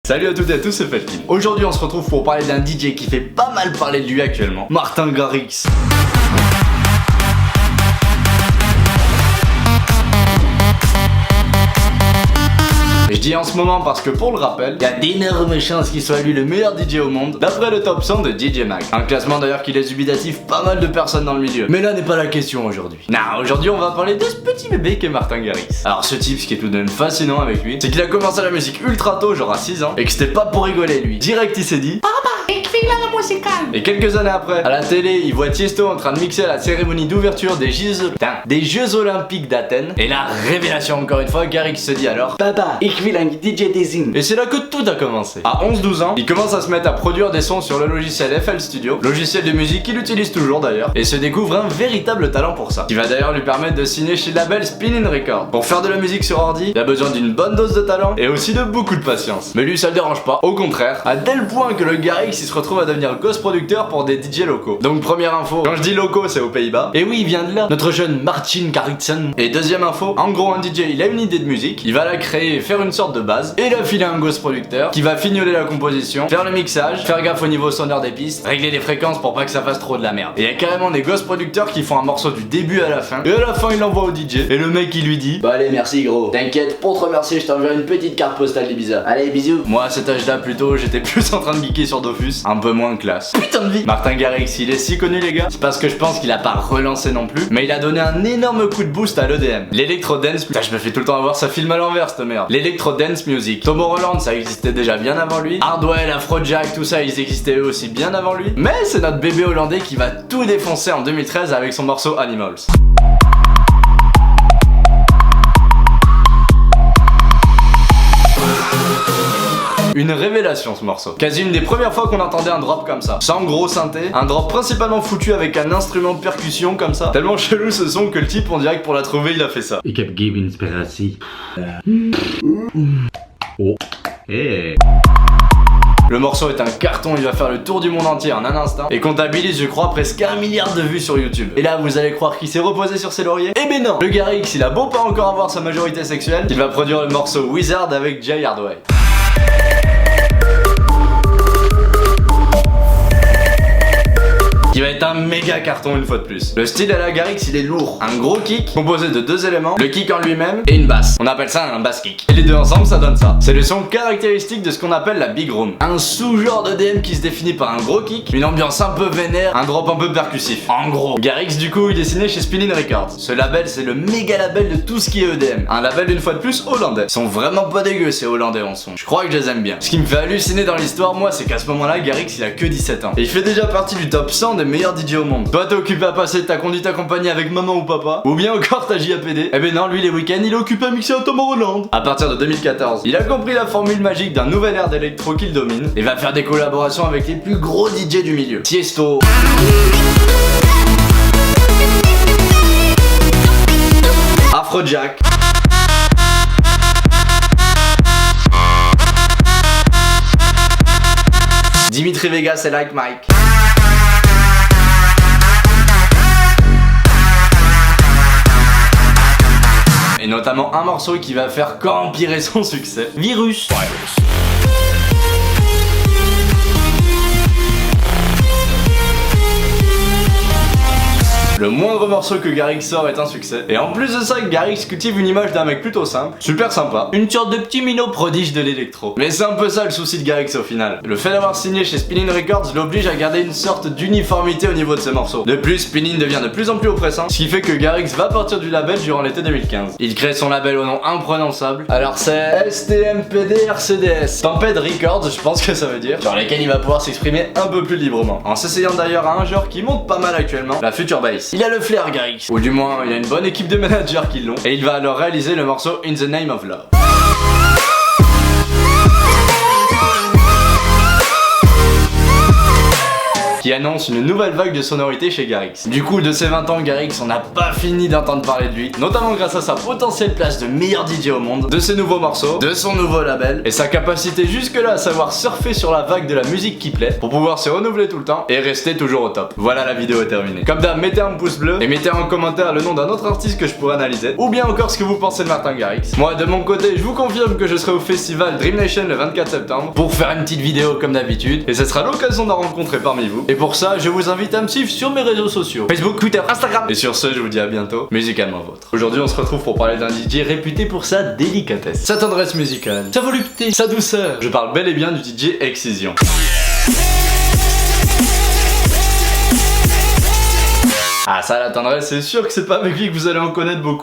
Salut à toutes et à tous, c'est Felkin. Aujourd'hui on se retrouve pour parler d'un DJ qui fait pas mal parler de lui actuellement, Martin Garrix. Je dis en ce moment parce que pour le rappel, il y a d'énormes chances qu'il soit lui le meilleur DJ au monde, d'après le top 100 de DJ Mag. Un classement d'ailleurs qui laisse dubitatif pas mal de personnes dans le milieu. Mais là n'est pas la question aujourd'hui. Non, aujourd'hui on va parler de ce petit bébé qu'est Martin Garrix. Alors ce type, ce qui est tout de même fascinant avec lui, c'est qu'il a commencé la musique ultra tôt, genre à 6 ans, et que c'était pas pour rigoler lui. Direct il s'est dit et quelques années après, à la télé, il voit Tiesto en train de mixer à la cérémonie d'ouverture des Jeux Olympiques d'Athènes. Et la révélation encore une fois, Garrix se dit alors Papa, ich will ein DJ Design. Et c'est là que tout a commencé. À 11-12 ans, il commence à se mettre à produire des sons sur le logiciel FL Studio, logiciel de musique qu'il utilise toujours d'ailleurs, et se découvre un véritable talent pour ça, qui va d'ailleurs lui permettre de signer chez le label Spinnin' Records. Pour faire de la musique sur ordi, il a besoin d'une bonne dose de talent et aussi de beaucoup de patience. Mais lui ça le dérange pas, au contraire, à tel point que le Garrix il se retrouve à devenir ghost producteur pour des DJ locaux. Donc première info, quand je dis locaux c'est aux Pays-Bas. Et oui, il vient de là, notre jeune Martin Garrixen. Et deuxième info, en gros un DJ il a une idée de musique, il va la créer et faire une sorte de base, et il a filé un ghost producteur qui va fignoler la composition, faire le mixage, faire gaffe au niveau sonore des pistes, régler les fréquences pour pas que ça fasse trop de la merde. Et il y a carrément des ghost producteurs qui font un morceau du début à la fin, et à la fin il l'envoie au DJ, et le mec il lui dit bah allez merci gros, t'inquiète, pour te remercier je t'enverrai une petite carte postale d'Ibiza. Allez bisous. Moi à cet âge là plutôt j'étais plus en train de geeker sur Dofus, un peu moins de classe. Putain de vie. Martin Garrix il est si connu les gars, c'est parce que je pense qu'il a pas relancé non plus, mais il a donné un énorme coup de boost à l'EDM, l'électro dance. Putain je me fais tout le temps avoir sa film à l'envers cette merde. L'électro dance music, Tomorrowland ça existait déjà bien avant lui, Hardwell, Afrojack, tout ça ils existaient eux aussi bien avant lui, mais c'est notre bébé hollandais qui va tout défoncer en 2013 avec son morceau Animals. Une révélation ce morceau. Quasi une des premières fois qu'on entendait un drop comme ça. Sans gros synthé, un drop principalement foutu avec un instrument de percussion comme ça. Tellement chelou ce son que le type on dirait que pour la trouver il a fait ça. Ik heb geen inspiratie. Oh. Hey. Le morceau est un carton, il va faire le tour du monde entier en un instant et comptabilise je crois presque 1 milliard de vues sur YouTube. Et là vous allez croire qu'il s'est reposé sur ses lauriers? Eh ben non. Le Garrix il a beau pas encore avoir sa majorité sexuelle, il va produire le morceau Wizard avec Jay Hardway. Qui va être un méga carton une fois de plus. Le style à la Garrix il est lourd. Un gros kick composé de 2 éléments, le kick en lui-même et une basse. On appelle ça un bass kick. Et les deux ensemble ça donne ça. C'est le son caractéristique de ce qu'on appelle la big room. Un sous-genre d'EDM qui se définit par un gros kick, une ambiance un peu vénère, un drop un peu percussif. En gros, Garrix du coup il est signé chez Spinnin' Records. Ce label c'est le méga label de tout ce qui est EDM. Un label une fois de plus hollandais. Ils sont vraiment pas dégueux ces hollandais en son. Je crois que je les aime bien. Ce qui me fait halluciner dans l'histoire moi c'est qu'à ce moment-là Garrix il a que 17 ans. Et il fait déjà partie du top 100 des meilleurs DJ au monde. Toi t'es occupé à passer ta conduite accompagnée avec maman ou papa, ou bien encore ta JAPD. Eh ben non, lui les week-ends il est occupé à mixer à Tomorrowland. À partir de 2014, il a compris la formule magique d'un nouvel air d'électro qu'il domine et va faire des collaborations avec les plus gros DJ du milieu. Tiesto, Afrojack, Dimitri Vegas et Like Mike. Et notamment un morceau qui va faire qu'empirer son succès, Virus. Le moindre morceau que Garrix sort est un succès. Et en plus de ça, Garrix cultive une image d'un mec plutôt simple, super sympa, une sorte de petit minot prodige de l'électro. Mais c'est un peu ça le souci de Garrix au final. Le fait d'avoir signé chez Spinnin' Records l'oblige à garder une sorte d'uniformité au niveau de ses morceaux. De plus, Spinnin' devient de plus en plus oppressant, ce qui fait que Garrix va partir du label durant l'été 2015. Il crée son label au nom imprononçable. Alors c'est STMPD-RCDS, Tempête Records, je pense que ça veut dire, sur lesquels il va pouvoir s'exprimer un peu plus librement. En s'essayant d'ailleurs à un genre qui monte pas mal actuellement, la future bass. Il a le flair Garrix, ou du moins il a une bonne équipe de managers qui l'ont, et il va alors réaliser le morceau In the Name of Love. Qui qui annonce une nouvelle vague de sonorité chez Garrix. Du coup, de ses 20 ans, Garrix, on n'a pas fini d'entendre parler de lui, notamment grâce à sa potentielle place de meilleur DJ au monde, de ses nouveaux morceaux, de son nouveau label, et sa capacité jusque-là à savoir surfer sur la vague de la musique qui plaît, pour pouvoir se renouveler tout le temps et rester toujours au top. Voilà, la vidéo est terminée. Comme d'hab, mettez un pouce bleu et mettez en commentaire le nom d'un autre artiste que je pourrais analyser, ou bien encore ce que vous pensez de Martin Garrix. Moi, de mon côté, je vous confirme que je serai au festival Dream Nation le 24 septembre pour faire une petite vidéo comme d'habitude, et ce sera l'occasion d'en rencontrer parmi vous. Et pour ça, je vous invite à me suivre sur mes réseaux sociaux, Facebook, Twitter, Instagram. Et sur ce, je vous dis à bientôt, musicalement vôtre. Aujourd'hui, on se retrouve pour parler d'un DJ réputé pour sa délicatesse, sa tendresse musicale, sa volupté, sa douceur. Je parle bel et bien du DJ Excision. Ah ça, la tendresse, c'est sûr que c'est pas avec lui que vous allez en connaître beaucoup.